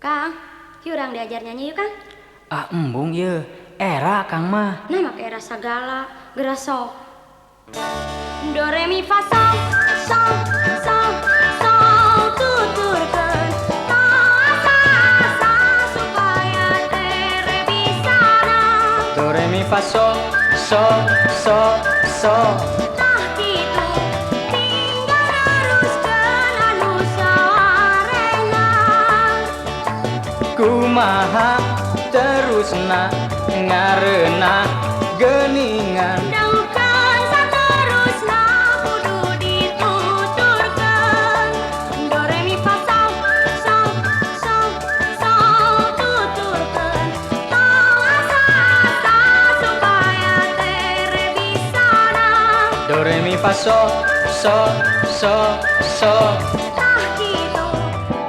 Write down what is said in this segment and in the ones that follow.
Kang, yuk orang diajar nyanyi yuk Kang. Ah embung ye, era Kang mah. Nah make era sagala, geraso. Do re mi fa sol, sol, sol, sol, tuturkeun ta asa supaya tere bisa na. Do re mi fa sol, sol, sol, sol. Tah kitu tinggal neruskeun anu sawarena. Kumaha terusna ngareuna geuningan. Daukeun saterusna kudu dituturkeun. Do re mi fa sol, sol, sol, sol, tuturkeun tong asa supaya tere bisa na. Do re mi fa sol, sol, sol, sol. Tah kitu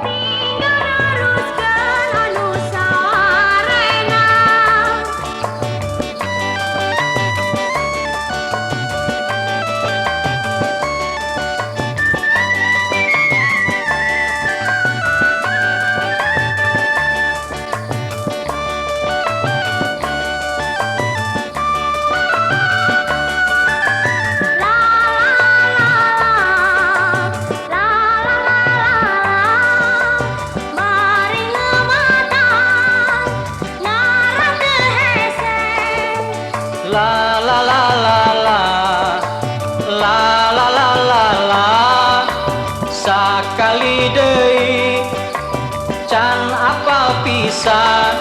tinggal neruskeun anu sawarena. La la la la la, la la la la la. Sakali deui can apal pisan.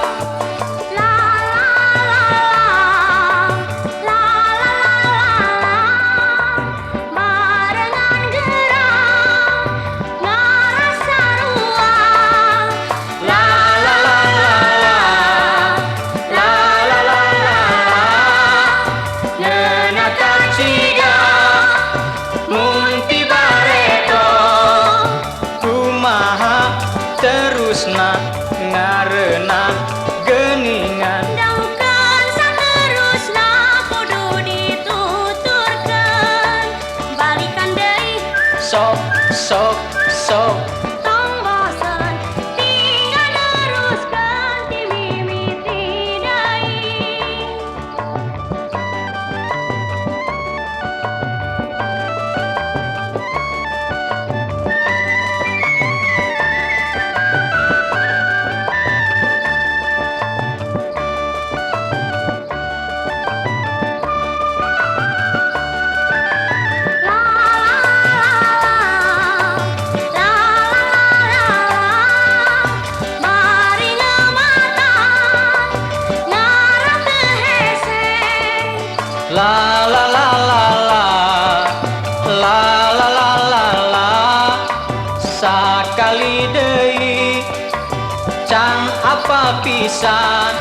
Terusna ngareuna geuningan. Daukeun saterusna kudu dituturkeun. Balikan deui Sok, sok, sok. tong bosen tinggal neruskeun ti mimiti deui. La la la la la, la la la la la. Sakali deui can apal pisan.